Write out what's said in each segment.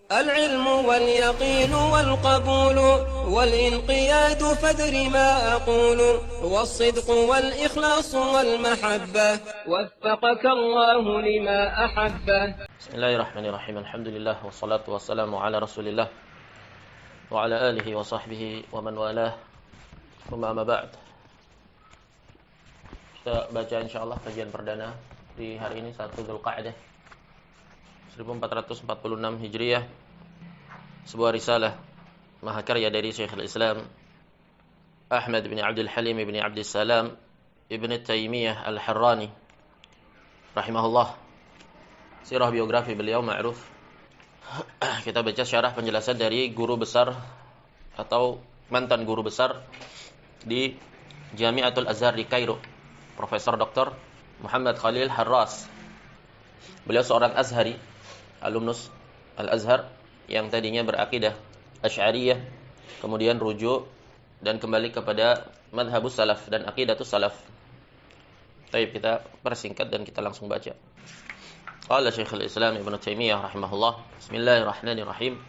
العلم واليقين والقبول والانقياد فادر ما أقول والصدق والإخلاص والمحبة وفقك الله لما أحبه. بسم الله الرحمن الرحيم. الحمد لله والصلاة والسلام على رسول الله وعلى آله وصحبه ومن والاه. ثم أما بعد. Kita baca insyaallah kajian perdana di hari ini 1 Dzulqa'dah 1446 Hijriah, sebuah risalah mahakarya dari Syekhul Islam Ahmad bin Abdul Halim bin Abdul Salam Ibn Taimiyah Al-Harrani rahimahullah. Sirah biografi beliau ma'ruf. Kita baca syarah penjelasan dari guru besar atau mantan guru besar di Jami'atul Azhar di Kairo, Profesor Dr. Muhammad Khalil Harras. Beliau seorang Azhari, alumnus Al-Azhar yang tadinya berakidah Asy'ariyah, kemudian rujuk dan kembali kepada madhabus salaf dan aqidatus salaf. Baik, kita persingkat dan kita langsung baca. Qala Syekhul Islam Ibn Taimiyah rahimahullah. Bismillahirrahmanirrahim.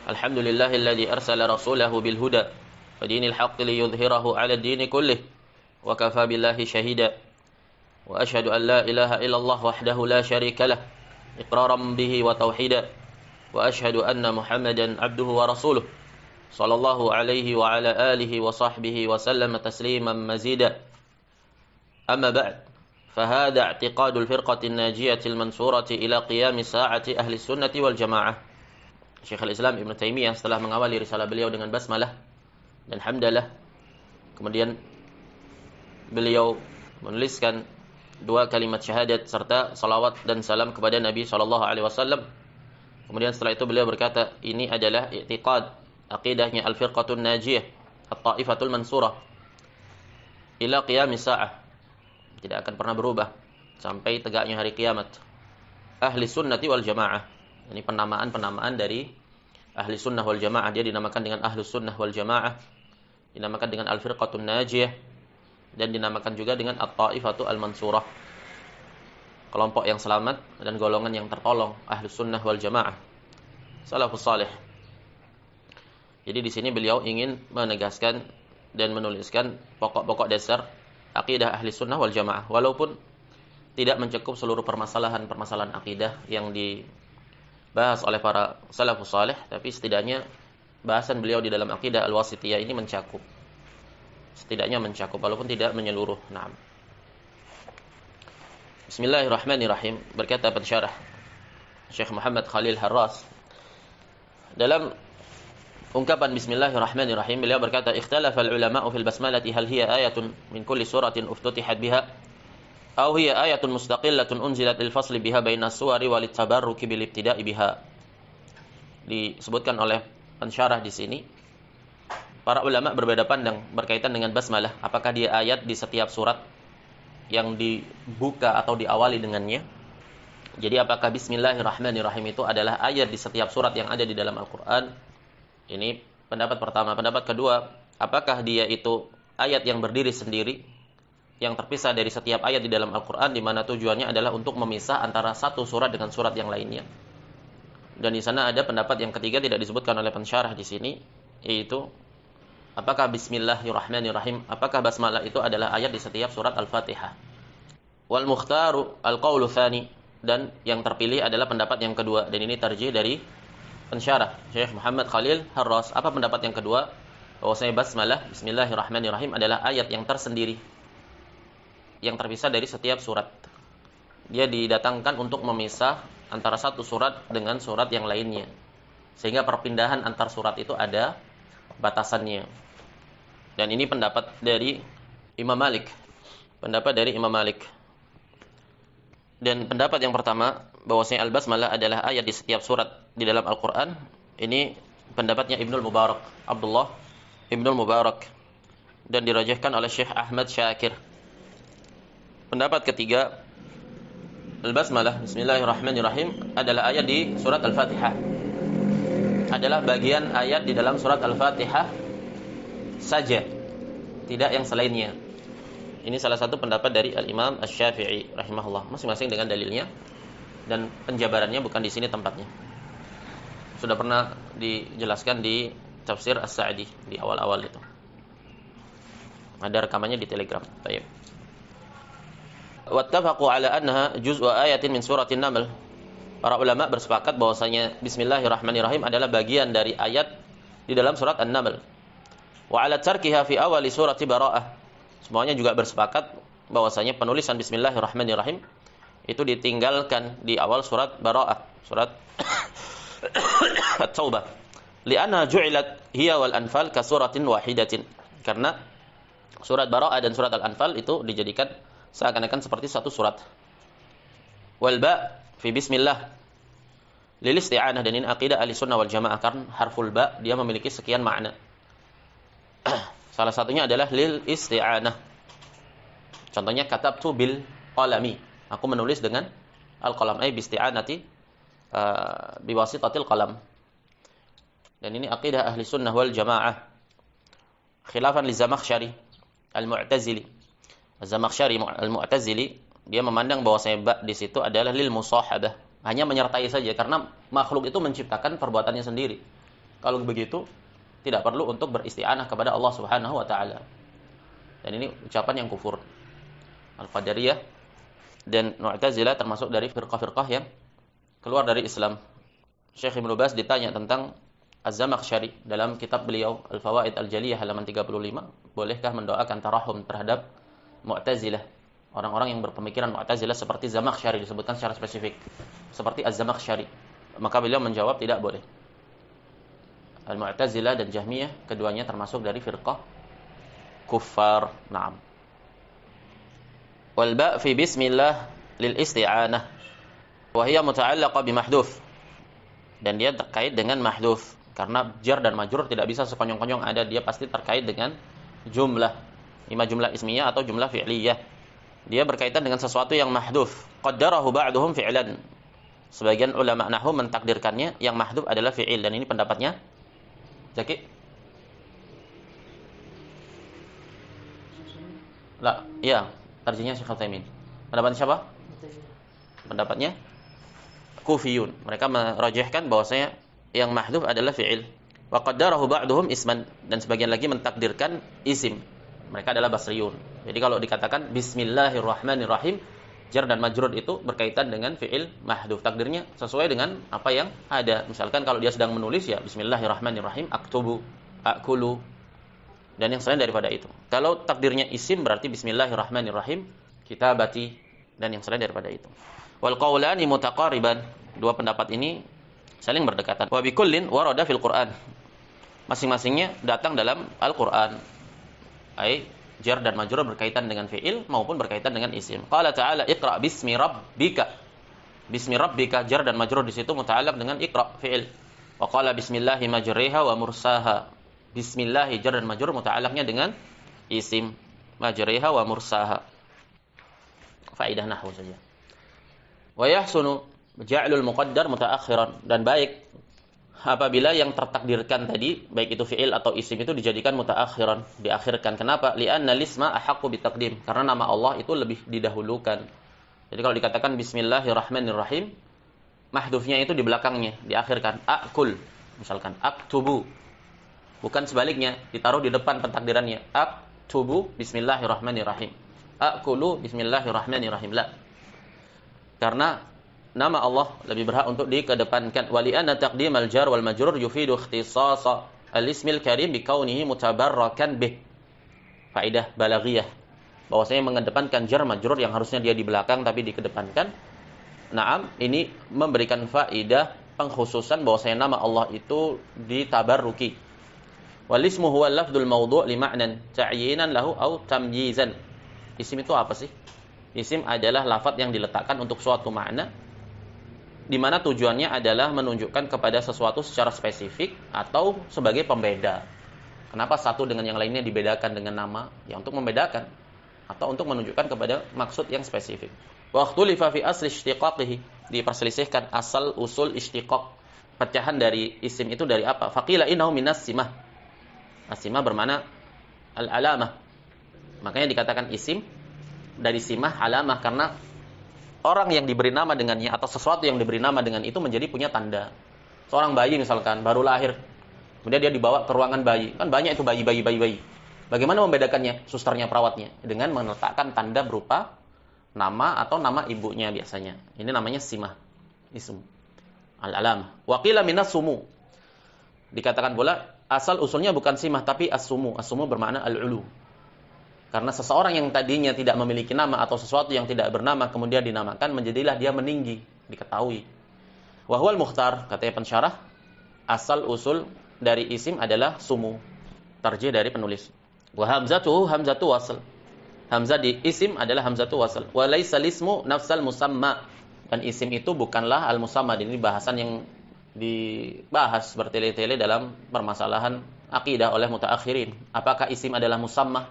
Alhamdulillahilladzi arsala rasulahu bil huda wa dinil haqqi liyudhhirahu 'ala ad-dini kullih wa kafa billahi shahida. Wa asyhadu an la ilaha illallah wahdahu la syarika lah iqraran bihi wa tauhida. Wa asyhadu anna Muhammadan 'abduhu wa rasuluh sallallahu alaihi wa ala alihi wa sahbihi wa sallama tasliman mazida. Amma ba'd. فهذا اعتقاد الفرقة الناجية المنصورة إلى قيام ساعة أهل السنة والجماعة. Syekhul Islam Ibn Taimiyah setelah mengawali risalah beliau dengan basmalah dan hamdalah, kemudian beliau menuliskan dua kalimat syahadat serta salawat dan salam kepada Nabi SAW. Kemudian setelah itu beliau berkata, ini adalah i'tiqad, aqidahnya al-firqatun najiyah, at-ta'ifatul mansurah ila qiyamis sa'ah, tidak akan pernah berubah sampai tegaknya hari kiamat. Ahli sunnati wal jamaah, ini penamaan dari ahli sunnah wal jamaah. Dia dinamakan dengan ahli sunnah wal jamaah, dinamakan dengan al-firqatun najiyah, dan dinamakan juga dengan at-ta'ifatu al-mansurah, kelompok yang selamat dan golongan yang tertolong, ahli sunnah wal jamaah, salafus salih. Jadi di sini beliau ingin menegaskan dan menuliskan pokok-pokok dasar akidah ahli sunnah wal jamaah, walaupun tidak mencakup seluruh permasalahan akidah yang dibahas oleh para salafus salih, tapi setidaknya bahasan beliau di dalam akidah al-wasitiyah ini mencakup, setidaknya mencakup walaupun tidak menyeluruh. Naam. Bismillahirrahmanirrahim. Berkata pensyarah Syekh Muhammad Khalil Harras dalam ungkapan Bismillahirrahmanirrahim, beliau berkata, ikhtalafa al-ulama'u fil basmalati hal hiya ayatun min kulli suratin uftutihat biha aw hiya ayatun mustaqillatun unzilat lil fasli biha baina as-suwari wal tabarruki bil ibtida'i biha. Disebutkan oleh pensyarah di sini, para ulama berbeda pandang berkaitan dengan basmalah, apakah dia ayat di setiap surat yang dibuka atau diawali dengannya. Jadi apakah Bismillahirrahmanirrahim itu adalah ayat di setiap surat yang ada di dalam Al-Qur'an? Ini pendapat pertama. Pendapat kedua, apakah dia itu ayat yang berdiri sendiri, yang terpisah dari setiap ayat di dalam Al-Quran, di mana tujuannya adalah untuk memisah antara satu surat dengan surat yang lainnya. Dan di sana ada pendapat yang ketiga, tidak disebutkan oleh pensyarah di sini, yaitu apakah Bismillahirrahmanirrahim, apakah basmalah itu adalah ayat di setiap surat Al-Fatihah. Wal mukhtaru al-qawlu tsani, dan yang terpilih adalah pendapat yang kedua, dan ini tarjih dari pensyarah Syekh Muhammad Khalil Harras. Apa pendapat yang kedua? Bahwasanya basmalah, Bismillahirrahmanirrahim, adalah ayat yang tersendiri, yang terpisah dari setiap surat. Dia didatangkan untuk memisah antara satu surat dengan surat yang lainnya, sehingga perpindahan antar surat itu ada batasannya. Dan ini pendapat dari Imam Malik. Pendapat dari Imam Malik. Dan pendapat yang pertama, bahwasanya al-basmalah adalah ayat di setiap surat di dalam Al-Quran, ini pendapatnya Ibnul Mubarak, Abdullah Ibnul Mubarak, dan dirajahkan oleh Syekh Ahmad Syakir. Pendapat ketiga, al-basmalah, Bismillahirrahmanirrahim, adalah ayat di surat Al-Fatihah, adalah bagian ayat di dalam surat Al-Fatihah saja, tidak yang selainnya. Ini salah satu pendapat dari Al-Imam Asy-Syafi'i rahimahullah, masing-masing dengan dalilnya dan penjabarannya bukan di sini tempatnya. Sudah pernah dijelaskan di tafsir As-Sa'di di awal-awal itu. Ada rekamannya di Telegram. Baik. Wattafaqu ala annaha juz'u ayatin min suratin Naml. Para ulama bersepakat bahwasanya Bismillahirrahmanirrahim adalah bagian dari ayat di dalam surat An-Naml. Wa ala tarkiha fi awali surati Bara'ah. Semuanya juga bersepakat bahwasanya penulisan Bismillahirrahmanirrahim itu ditinggalkan di awal surat Bara'ah, surat At-Taubah. Li'anna ju'ilat hiya wal Anfal ka suratin wahidatin. Karena surat Bara'ah dan surat Al-Anfal itu dijadikan seakan-akan seperti satu surat. Wal ba fi bismillah lil isti'anah, dan ini akidah Ahlussunnah wal Jamaah, karena harful ba dia memiliki sekian makna. Salah satunya adalah lil isti'anah. Contohnya katabtu bil qalami, aku menulis dengan al-qalam, ay bisti'anati biwasitatil qalam. Dan ini akidah Ahlussunnah wal Jamaah. Khilafan li Zamakhsyari al-Mu'tazili. Az-Zamakhsyari al-Mu'tazili dia memandang bahwasanya ba di situ adalah lil musahabah, hanya menyertai saja, karena makhluk itu menciptakan perbuatannya sendiri. Kalau begitu tidak perlu untuk beristi'anah kepada Allah Subhanahu wa taala. Dan ini ucapan yang kufur. Al-Qadariyah dan Mu'tazilah termasuk dari firqah-firqah yang keluar dari Islam. Syekh Ibnu Baz ditanya tentang Az-Zamakhsyari dalam kitab beliau Al-Fawaid Al-Jaliyah halaman 35, bolehkah mendoakan tarahum terhadap Mu'tazilah, orang-orang yang berpemikiran Mu'tazilah seperti Zamakhsyari, disebutkan secara spesifik seperti Az-Zamakhsyari. Maka beliau menjawab tidak boleh. Al-Mu'tazilah dan Jahmiyah keduanya termasuk dari firqah kuffar. Naam. Wal ba fi bismillah lil isti'anah wa hiya muta'allaqa bi mahdhuf, dan dia terkait dengan mahdhuf, karena jar dan majrur tidak bisa sekonyong-konyong ada, dia pasti terkait dengan jumlah, ima jumlah ismiyah atau jumlah fi'liyah. Dia berkaitan dengan sesuatu yang mahdhuf. Qaddarahu ba'duhum fi'lan. Sebagian ulama nahwu mentakdirkannya yang mahdhuf adalah fi'il, dan ini pendapatnya Zaki? La, iya, tarjihnya Syekh Al-Taimin. Pendapatnya siapa? Pendapatnya Kufiyun. Mereka merajihkan bahwasanya yang mahdhuf adalah fi'il. Wa qaddarahu ba'duhum isman, dan sebagian lagi mentakdirkan isim. Mereka adalah Basriyun. Jadi kalau dikatakan Bismillahirrahmanirrahim, jar dan majrur itu berkaitan dengan fi'il mahdhuf. Takdirnya sesuai dengan apa yang ada. Misalkan kalau dia sedang menulis ya Bismillahirrahmanirrahim, aktubu, akulu, dan yang selain daripada itu. Kalau takdirnya isim berarti Bismillahirrahmanirrahim, kitabati, dan yang selain daripada itu. Wal qaulani mutaqariban. Dua pendapat ini saling berdekatan. Wa bikullin warada fil Qur'an. Masing-masingnya datang dalam Al-Qur'an. Ai jar dan majrur berkaitan dengan fi'il maupun berkaitan dengan isim. Qala ta'ala iqra bismi rabbika. Bismi rabbika jar dan majrur di situ muta'allaq dengan iqra fi'il. Wa qala bismillahi majriha wa mursaha. Bismillahi jar dan majrur muta'allaqnya dengan isim, majriha wa mursaha. Faedah nahwu saja. Wa yahsunu ja'lul muqaddar mutaakhiran, dan baik apabila yang tertakdirkan tadi baik itu fi'il atau isim itu dijadikan mutaakhiran, diakhirkan. Kenapa? Li'anna lisma ahaqqu bitaqdim, karena nama Allah itu lebih didahulukan. Jadi kalau dikatakan Bismillahirrahmanirrahim, mahdhufnya itu di belakangnya, diakhirkan. Akul, misalkan aktubu. Bukan sebaliknya, ditaruh di depan pentakdirannya. Aktubu Bismillahirrahmanirrahim, akulu Bismillahirrahmanirrahim. La. Karena nama Allah lebih berhak untuk dikedepankan. Wa li'anna taqdimal jar wal majrur yufidu ikhtisasa al-ismil karim bi kaunihi mutabarrakan bih. Faedah balaghiyah, bahwasanya mengedepankan jar majrur yang harusnya dia di belakang tapi dikedepankan. Naam, ini memberikan faedah pengkhususan bahwasanya nama Allah itu ditabarruki. Wal ismu huwa lafdul mawdu' li ma'nan ta'yinan lahu au tamyizan. Isim itu apa sih? Isim adalah lafaz yang diletakkan untuk suatu makna, di mana tujuannya adalah menunjukkan kepada sesuatu secara spesifik atau sebagai pembeda. Kenapa satu dengan yang lainnya dibedakan dengan nama? Ya untuk membedakan atau untuk menunjukkan kepada maksud yang spesifik. Wa ikhtulifa fi asli ishtiqaqihi, diperselisihkan asal usul ishtiqaq. Pecahan dari isim itu dari apa? Faqila innahu minas simah. As-simah bermakna al-alamah. Makanya dikatakan isim dari simah alamah, karena orang yang diberi nama dengannya atau sesuatu yang diberi nama dengan itu menjadi punya tanda. Seorang bayi misalkan baru lahir, kemudian dia dibawa ke ruangan bayi. Kan banyak itu bayi. Bagaimana membedakannya? Susternya, perawatnya dengan meletakkan tanda berupa nama atau nama ibunya biasanya. Ini namanya simah, ism, al-alam. Wa qila minas sumu. Dikatakan pula asal usulnya bukan simah tapi as-sumu. As-sumu bermakna al-ulu. Karena seseorang yang tadinya tidak memiliki nama atau sesuatu yang tidak bernama kemudian dinamakan, menjadilah dia meninggi, diketahui. Wa huwal mukhtar, katanya pensyarah, asal usul dari isim adalah sumu. Tarjih dari penulis. Wa hamzatuhu hamzatu wasl. Hamzah di isim adalah hamzatu wasl. Wa laisa lismu nafsal musamma. Dan isim itu bukanlah al-musamma. Ini bahasan yang dibahas bertele-tele dalam permasalahan akidah oleh mutaakhirin. Apakah isim adalah musamma?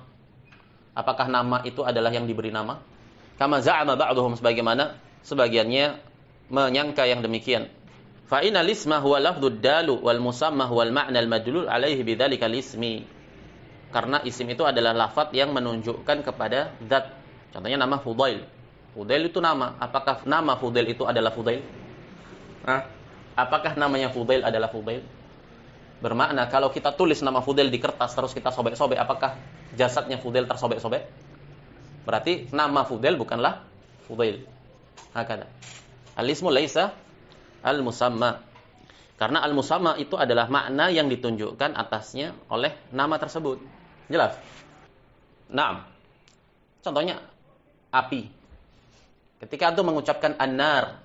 Apakah nama itu adalah yang diberi nama? Kama za'ama ba'duhum, sebagaimana sebagiannya menyangka yang demikian. Fa innal isma huwa lafdzud dalu wal musamma huwal ma'na al madlul alaihi bidzalikal ismi. Karena isim itu adalah lafaz yang menunjukkan kepada zat. Contohnya nama Fudail. Fudail itu nama. Apakah nama Fudail itu adalah Fudail? Apakah namanya Fudail adalah Fudail? Bermakna kalau kita tulis nama Fudail di kertas terus kita sobek-sobek, apakah jasadnya Fudail tersobek-sobek? Berarti nama Fudail bukanlah Fudail. Hakada. Al-ismu laisa al-musamma. Karena al-musamma itu adalah makna yang ditunjukkan atasnya oleh nama tersebut. Jelas? Naam. Contohnya api. Ketika antum mengucapkan an-nar,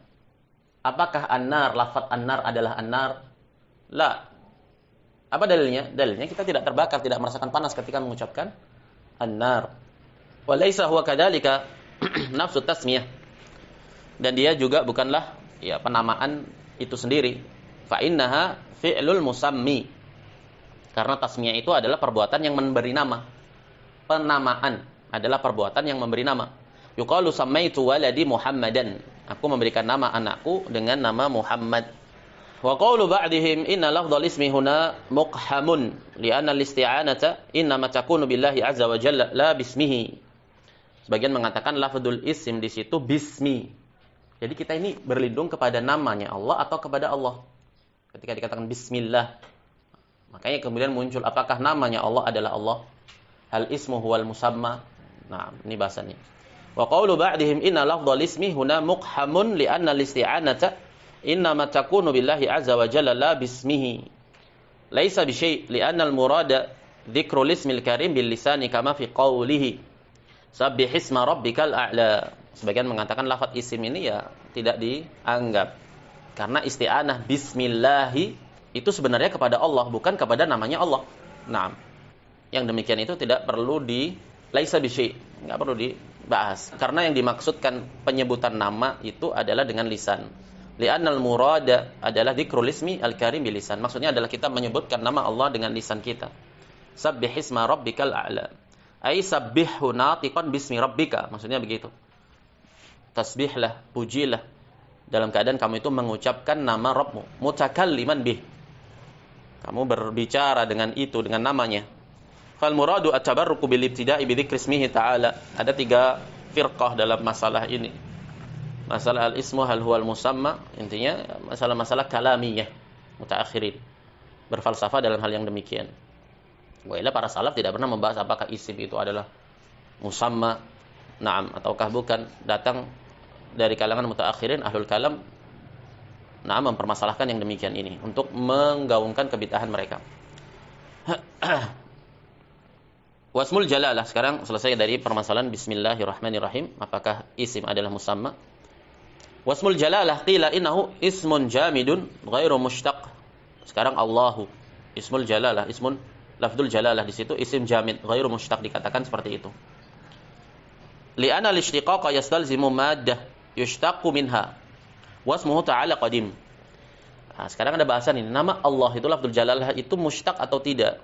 apakah an-nar, lafaz an-nar adalah an-nar? La. Apa dalilnya? Dalilnya kita tidak terbakar, tidak merasakan panas ketika mengucapkan an-nar. Wa laisa huwa kadzalika nafsu tasmiyah. Dan dia juga bukanlah ya penamaan itu sendiri. Fa innaha fi'lul musammi. Karena tasmiyah itu adalah perbuatan yang memberi nama. Penamaan adalah perbuatan yang memberi nama. Yuqalu sammaitu waladi Muhammadan. Aku memberikan nama anakku dengan nama Muhammad. Wa qawlu ba'dihim inna lafdhal ismi huna muqhamun li'anna al-isti'anata innama takunu billahi azza wa jalla la bismihi. Sebagian mengatakan lafdzul ism di situ bismi. Jadi kita ini berlindung kepada namanya Allah atau kepada Allah. Ketika dikatakan bismillah, makanya kemudian muncul apakah namanya Allah adalah Allah? Hal ismu huwal musamma? Nah, ini bahasannya. Wa qawlu ba'dihim inna lafdhal ismi huna muqhamun li'anna al-isti'anata innama takunu billahi azza wa jalla la bismihi laisa bi syai' li'anna al-murada dzikrul ismil karim bil lisani kama fi qawlihi sabbih isma rabbikal a'la. Sebagian mengatakan lafaz isim ini ya tidak dianggap karena isti'anah bismillahi itu sebenarnya kepada Allah, bukan kepada namanya Allah. Nah, yang demikian itu tidak perlu laisa bi syai', enggak perlu dibahas karena yang dimaksudkan penyebutan nama itu adalah dengan lisan. Li'annal murada adalah dzikrul ismi al-karim bil lisan. Maksudnya adalah kita menyebutkan nama Allah dengan lisan kita. Sabbih isma rabbikal a'la. Ai sabbihhu natiqan bismi rabbika. Maksudnya begitu. Tasbihlah, pujilah dalam keadaan kamu itu mengucapkan nama Rabbmu, mutakalliman bih. Kamu berbicara dengan itu, dengan namanya. Fal muradu at-tabarruku bil ibtida'i bi dzikri ismihi ta'ala. Ada 3 firqah dalam masalah ini. Masalah al-ismu hal huwal musamma, intinya masalah-masalah kalamiyah mutaakhirin. Berfalsafah dalam hal yang demikian. Wailah para salaf tidak pernah membahas apakah isim itu adalah musamma, na'am ataukah bukan. Datang dari kalangan mutaakhirin ahlul kalam, na'am, mempermasalahkan yang demikian ini untuk menggaungkan kebid'ahan mereka. Wasmul jalalah, sekarang selesai dari permasalahan bismillahirrahmanirrahim, apakah isim adalah musamma. Wasmul jalalah qila innahu ismun jamidun ghairu mushtaq. Sekarang Allahu ismul jalalah, ismun lafdzul jalalah, di situ isim jamid ghairu mushtaq, dikatakan seperti itu. Li'anna al-ishtiqaqa yastalzimu maddah yushtaqu minha wasmuhu ta'ala qadim. Nah, sekarang ada bahasan ini, nama Allah itu lafdzul jalalah itu mushtaq atau tidak?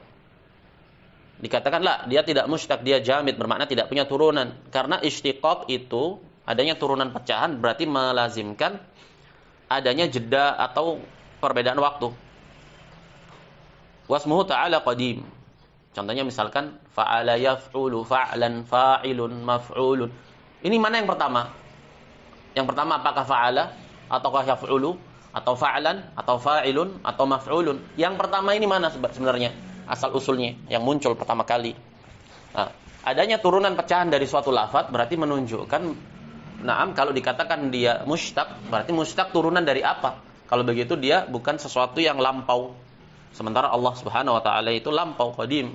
Dikatakanlah dia tidak mushtaq, dia jamid, bermakna tidak punya turunan. Karena ishtiqaq itu adanya turunan pecahan berarti melazimkan adanya jeda atau perbedaan waktu. Wasmuhu ta'ala qadim. Contohnya misalkan fa'ala yaf'ulu, fa'lan, fa'ilun, maf'ulun. Ini mana yang pertama? Yang pertama apakah fa'ala ataukah yaf'ulu? atau fa'lan, atau fa'ilun, atau maf'ulun. Yang pertama ini mana sebenarnya? Asal usulnya yang muncul pertama kali. Nah, adanya turunan pecahan dari suatu lafaz berarti menunjukkan, na'am, kalau dikatakan dia mushtaq, berarti mushtaq turunan dari apa? Kalau begitu dia bukan sesuatu yang lampau. Sementara Allah Subhanahu wa taala itu lampau, qadim.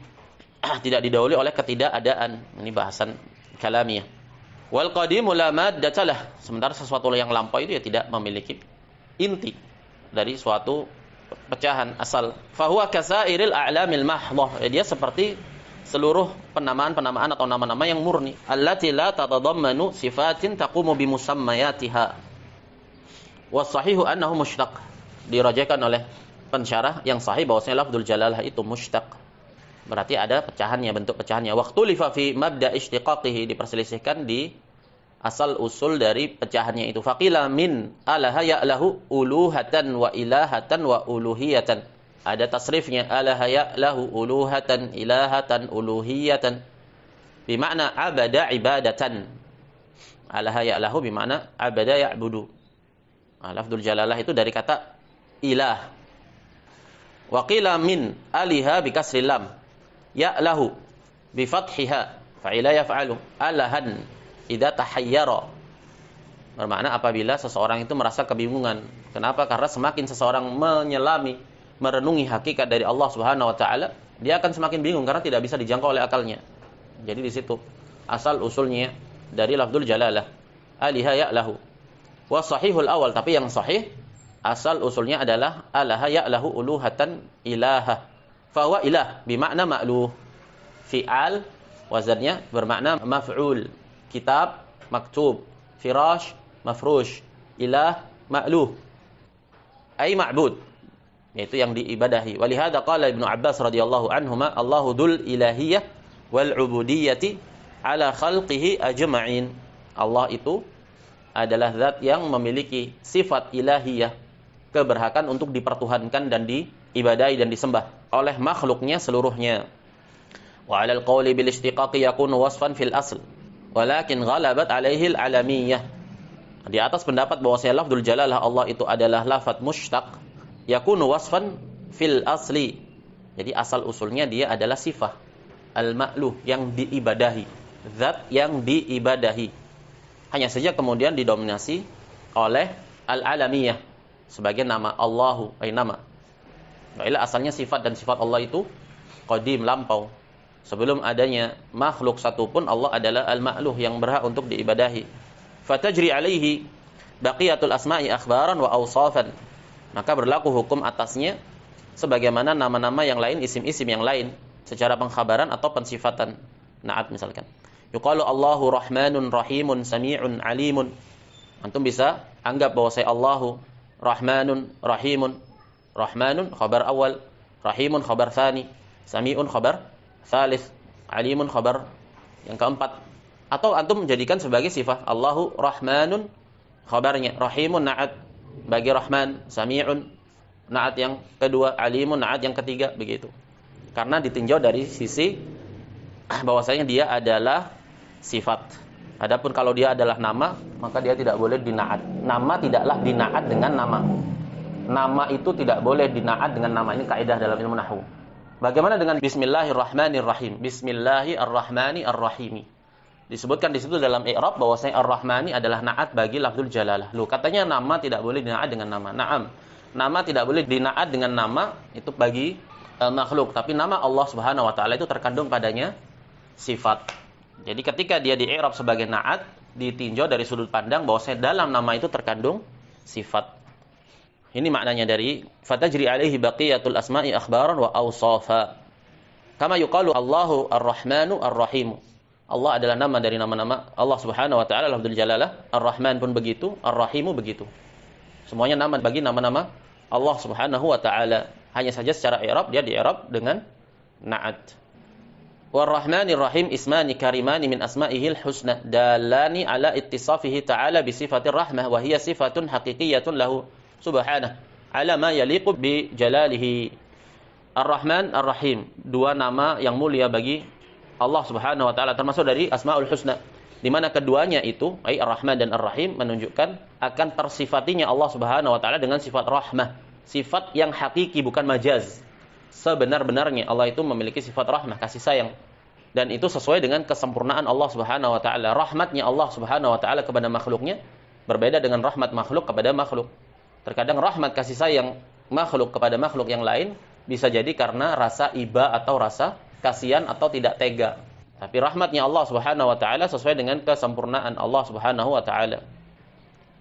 Tidak didahului oleh ketidakadaan. Ini bahasan kalamiah. Wal qadimu la maddata lah. Sementara sesuatu yang lampau itu ya tidak memiliki inti dari suatu pecahan asal. Fahuwa kasairil a'lamil mahdhah. Dia seperti seluruh penamaan-penamaan atau nama-nama yang murni. Allati la tatadammanu sifatin taqumu bimusammayatiha. Was-sahihu annahu mushtaq. Dirajakan oleh pensyarah yang sahih bahwasanya lafdzul jalalah itu mushtaq. Berarti ada pecahannya, bentuk pecahannya. Waqtu lifa fi mabda' ishtiqaqihi, diperselisihkan di asal usul dari pecahannya itu. Faqila min alaha ya'lahu uluhatan wa ilahatan wa uluhiyatan. Ada tasrifnya, alaha ya'lahu uluhatan ilahatan uluhiyatan. Bimakna abada ibadatan. Alaha ya'lahu bimakna abada ya'budu. Lafdzul jalalah itu dari kata ilah. Wa qila min aliha bi kasri lam ya'lahu bi fathiha fa'ila yaf'alu alahan idza tahayyara. Bermakna apabila seseorang itu merasa kebingungan. Kenapa? Karena semakin seseorang menyelami, merenungi hakikat dari Allah Subhanahu wa taala, dia akan semakin bingung karena tidak bisa dijangkau oleh akalnya. Jadi di situ asal usulnya dari lafdzul jalalah. Aliha ya'lahu. Wa sahihul awal, tapi yang sahih asal usulnya adalah alaha ya'lahu uluhatan ilaha. Fa huwa ilah bimakna ma'luh. Fi'al wazannya bermakna maf'ul. Kitab maktub, firash mafrush, ilah ma'luh. Ai ma'bud, yaitu yang diibadahi. Walihada qala Ibnu Abbas radhiyallahu anhuma, Allahu dzul ilahiyah wal ubudiyyati ala khalqihi ajma'in. Allah itu adalah zat yang memiliki sifat ilahiyah, keberhakan untuk dipertuhankan dan diibadahi dan disembah oleh makhluknya seluruhnya. Wa 'alal qawli bil istiqaqi yakunu wasfan fil asl, walakin ghalabat 'alaihi al-'alamiyah. Di atas pendapat bahwasanya lafdzul jalalah Allah itu adalah lafaz mushtaq, yakunu wasfan fil asli. Jadi asal usulnya dia adalah sifat al-ma'luh, yang diibadahi, zat yang diibadahi. Hanya saja kemudian didominasi oleh al-alamiyah sebagai nama Allahu, nama. Baiklah, asalnya sifat dan sifat Allah itu qadim, lampau. Sebelum adanya makhluk satupun, Allah adalah al-ma'luh yang berhak untuk diibadahi. Fatajri alaihi baqiyatul asma'i akhbaran wa awsafan. Maka berlaku hukum atasnya sebagaimana nama-nama yang lain, isim-isim yang lain, secara pengkhabaran atau pensifatan. Na'at misalkan. Yuqalu Allahu Rahmanun Rahimun Sami'un Alimun. Antum bisa anggap bahwa saya Allahu Rahmanun Rahimun. Rahmanun khabar awal, Rahimun khabar tsani, Sami'un khabar tsalits, Alimun khabar yang keempat. Atau antum menjadikan sebagai sifat Allahu Rahmanun khabarnya, Rahimun na'at bagi Rahman, Sami'un na'at yang kedua, Alimun na'at yang ketiga, begitu. Karena ditinjau dari sisi bahwasanya dia adalah sifat. Adapun kalau dia adalah nama, maka dia tidak boleh dinaat. Nama tidaklah dinaat dengan nama. Nama itu tidak boleh dinaat dengan nama. Ini kaidah dalam ilmu nahwu. Bagaimana dengan Bismillahirrahmanirrahim? Bismillahirrahmanirrahim. Disebutkan di situ dalam i'rab bahwasanya Ar-Rahmani adalah naat bagi lafdzul jalalah. Loh, katanya nama tidak boleh dinaat dengan nama. Naam. Nama tidak boleh dinaat dengan nama itu bagi makhluk, tapi nama Allah Subhanahu wa taala itu terkandung padanya sifat. Jadi ketika dia di-i'rab sebagai na'at, ditinjau dari sudut pandang bahwasanya dalam nama itu terkandung sifat. Ini maknanya dari fatajri alaihi baqiyatul asma'i akhbaran wa awsafa. Kama yuqalu Allahu Ar-Rahmanu Ar-Rahim. Allah adalah nama dari nama-nama Allah Subhanahu wa taala, lafdzul jalalah. Ar-Rahman pun begitu, Ar-Rahimu begitu. Semuanya nama bagi nama-nama Allah Subhanahu wa taala. Hanya saja secara i'rab dia di-i'rab dengan na'at. War-Rahmanir Rahim ismani karimani min asma'ihil husna dalani ala ittisafihi ta'ala bi sifatir rahmah wa hiya sifatun haqiqiyyatun lahu subhanahu ala ma yaliqu bi jalalihi. Ar-Rahman Ar-Rahim, dua nama yang mulia bagi Allah Subhanahu wa taala, termasuk dari Asmaul Husna. di mana keduanya itu, Ar-Rahman dan Ar-Rahim, menunjukkan akan tersifatinya Allah Subhanahu wa taala dengan sifat rahmah, sifat yang hakiki bukan majaz. Sebenar-benarnya Allah itu memiliki sifat rahmah, kasih sayang. Dan itu sesuai dengan kesempurnaan Allah Subhanahu wa taala. Rahmatnya Allah Subhanahu wa taala kepada makhluknya berbeda dengan rahmat makhluk kepada makhluk. Terkadang rahmat kasih sayang makhluk kepada makhluk yang lain bisa jadi karena rasa iba atau rasa kasihan atau tidak tega. Tapi rahmatnya Allah Subhanahu wa taala sesuai dengan kesempurnaan Allah Subhanahu wa taala.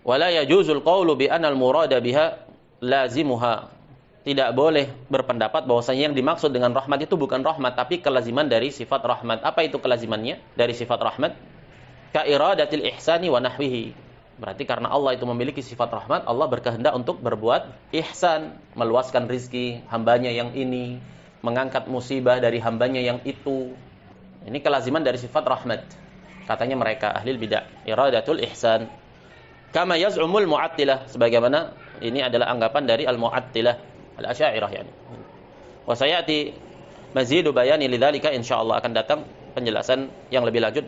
Wala yajuzul qawlu bi anna al-murada biha lazimuha. Tidak boleh berpendapat bahwasanya yang dimaksud dengan rahmat itu bukan rahmat tapi kelaziman dari sifat rahmat. Apa itu kelazimannya dari sifat rahmat? Ka iradatil ihsani wa nahwihi. Berarti karena Allah itu memiliki sifat rahmat, Allah berkehendak untuk berbuat ihsan, meluaskan rizki hambanya yang ini, mengangkat musibah dari hambanya yang itu. Ini kelaziman dari sifat rahmat. Katanya mereka ahli bidah, iradatul ihsan. Kama yaz'umul mu'attilah, sebagaimana ini adalah anggapan dari al-mu'attilah, al-asy'ariyah yani. Wa sayati mazidu bayani lidzalika insyaallah, akan datang penjelasan yang lebih lanjut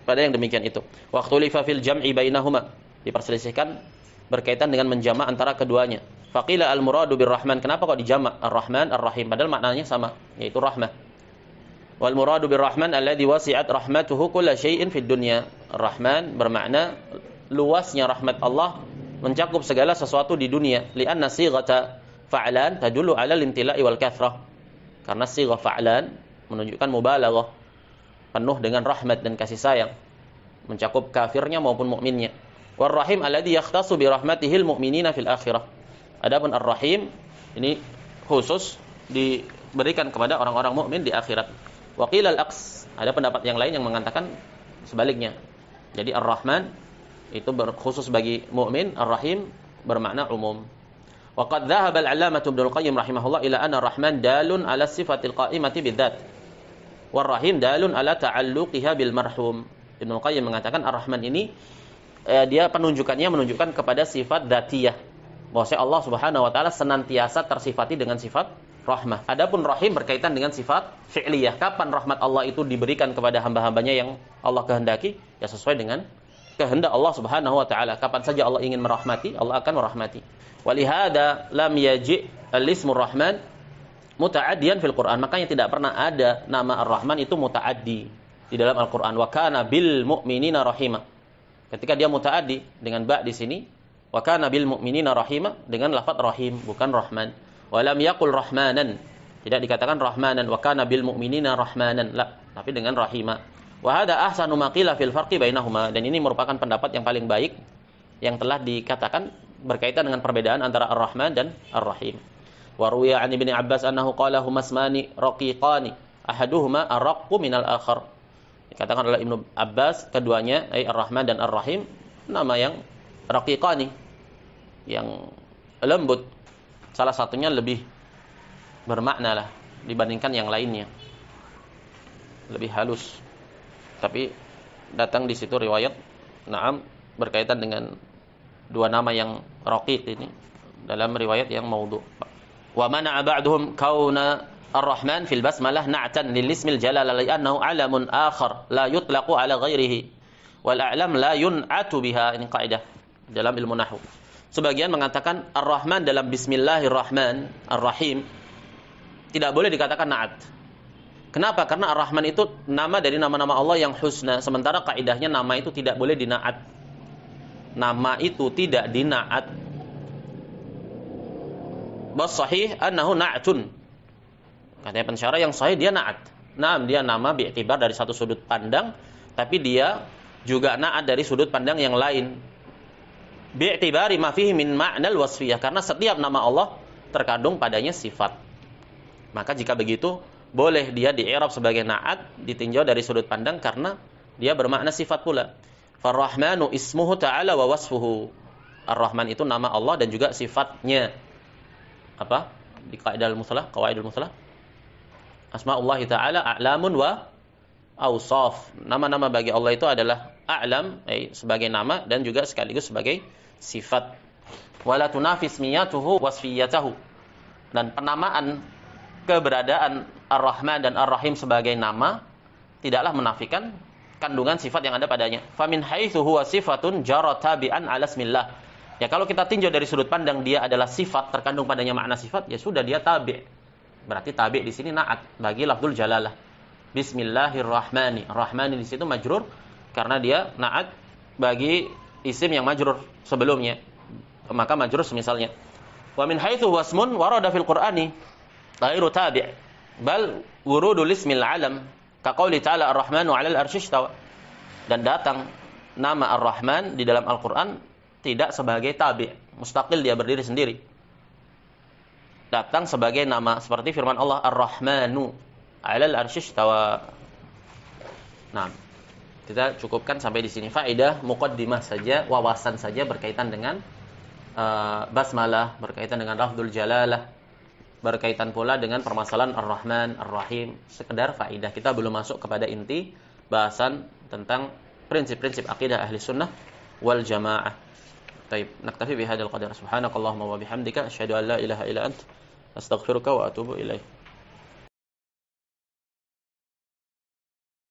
pada yang demikian itu. Wa ikhtulifa fil jam'i bainahuma, diperselisihkan berkaitan dengan menjamak antara keduanya. Faqila al-muradu birrahman, kenapa kok dijamak ar-Rahman ar-Rahim padahal maknanya sama, yaitu rahmah. Wal muradu birrahman alladhi wasi'at rahmatuhu kulla syai'in fid dunya. Ar-Rahman bermakna luasnya rahmat Allah mencakup segala sesuatu di dunia. Li'anna sighata fa'lan tadullu 'ala al-imtila'i wal kathrah. Karena sighah fa'lan menunjukkan mubalaghah, penuh dengan rahmat dan kasih sayang, mencakup kafirnya maupun mukminnya. War-Rahim alladhi yakhtassu bi rahmatihil mu'minina fil akhirah. Adapun Ar-Rahim ini khusus diberikan kepada orang-orang mukmin di akhirat. Wa qila al-aqs, ada pendapat yang lain yang mengatakan sebaliknya. Jadi Ar-Rahman itu khusus bagi mukmin, Ar-Rahim bermakna umum. Wa qad dhahaba al-'allamah Ibnu al-Qayyim rahimahullah ila anna Ar-Rahman dalun ala sifatil qa'imati bidzat. War-Rahim dalun ala ta'alluqiha bil marhum. Ibnu al-Qayyim mengatakan Ar-Rahman ini dia penunjukannya menunjukkan kepada sifat dzatiyah. Bahwasanya Allah Subhanahu wa taala senantiasa tersifati dengan sifat rahmah. Adapun rahim berkaitan dengan sifat fi'liyah. Kapan rahmat Allah itu diberikan kepada hamba-hambanya yang Allah kehendaki? Ya sesuai dengan kehendak Allah Subhanahu wa taala. Kapan saja Allah ingin merahmati, Allah akan merahmati. Walihada lam yaji' al-ismur rahman muta'addiyan fil Quran. Makanya tidak pernah ada nama Ar-Rahman itu muta'addi di dalam Al-Quran. Wa kana bil mu'minina rahimah. Ketika dia muta'addi dengan ba di sini, wa kana bil mu'minina rahimah dengan lafaz rahim bukan rahman. Walam yaqul rahmanan, tidak dikatakan rahmanan. Wa kana bil mu'minina rahmanan, la, tapi dengan rahima. Wa hadha ahsanu ma qila fil farqi bainahuma, dan ini merupakan pendapat yang paling baik yang telah dikatakan berkaitan dengan perbedaan antara Ar-Rahman dan Ar-Rahim. Wa ruwiya an Ibnu Abbas annahu qala huma ismani raqiqani ahaduhuma araqqu minal akhar. Dikatakan oleh Ibnu Abbas keduanya Ar-Rahman dan Ar-Rahim nama yang raqiqani, yang lembut. Salah satunya lebih bermakna lah dibandingkan yang lainnya, lebih halus. Tapi datang di situ riwayat na'am berkaitan dengan dua nama yang raqiq ini dalam riwayat yang maudhu'. Wa mana'a ba'duhum kauna ar-Rahman fil basmalah na'tan lil ismil jalal li'annahu 'alamun akhar la yutlaqu 'ala ghairihi wal a'lam la yun'atu biha. Ini kaidah dalam ilmu nahwu. Sebagian mengatakan Ar-Rahman dalam Bismillahirrahman Ar-Rahim tidak boleh dikatakan na'at. Kenapa? Karena Ar-Rahman itu nama dari nama-nama Allah yang husna. Sementara kaidahnya nama itu tidak boleh dina'at. Nama itu tidak dina'at. Bas sahih annahu na'tun. Katanya pensyarah yang sahih dia na'at. Naam, dia nama bi'tibar dari satu sudut pandang, tapi dia juga na'at dari sudut pandang yang lain. Bi'tibari ma fihi min ma'nal wasfiyah, karena setiap nama Allah terkandung padanya sifat. Maka jika begitu boleh dia di-i'rab sebagai na'at, ditinjau dari sudut pandang karena dia bermakna sifat pula. Far-Rahmanu ismuhu ta'ala wa wasfuhu. Ar-Rahman itu nama Allah dan juga sifatnya. Apa? Di qaidul mustalah, qawaidul mustalah. Asma'ullahi ta'ala a'lamun wa awsaf. Nama-nama bagi Allah itu adalah a'lam sebagai nama dan juga sekaligus sebagai sifat. Wala tunafis miyatuhu wasfiyatahu. Dan penamaan keberadaan Ar-Rahman dan Ar-Rahim sebagai nama tidaklah menafikan kandungan sifat yang ada padanya. Famin haitsu huwa sifatun jara tabi'an 'ala ismillah. Ya kalau kita tinjau dari sudut pandang dia adalah sifat, terkandung padanya makna sifat, ya sudah dia tabi'. Berarti tabi' di sini na'at bagi lafdzul jalalah. Bismillahirrahmani. Rahmani di situ majrur karena dia na'at bagi isim yang majrur sebelumnya. Maka majrur misalnya. Wa min haitsu huwa ismun warada fil Qur'ani ghairu tabi'. Bal wurudul ismil 'alam ka qauli ta'ala ar-rahmanu 'alal arsy istawa. Dan datang nama Ar-Rahman di dalam Al-Qur'an tidak sebagai tabi', mustaqil dia berdiri sendiri. Datang sebagai nama seperti firman Allah Ar-Rahmanu 'alal arsy istawa. Nah, kita cukupkan sampai di sini. Faedah muqaddimah saja, wawasan saja berkaitan dengan basmalah, berkaitan dengan lafdzul jalalah, berkaitan pula dengan permasalahan Ar-Rahman, Ar-Rahim. Sekedar faedah, kita belum masuk kepada inti bahasan tentang prinsip-prinsip akidah ahli sunnah wal jamaah. Baik, naktafi bihadzal qadar. Subhanakallahumma wa bihamdika asyhadu an la ilaha illa anta astaghfiruka wa atubu ilaik.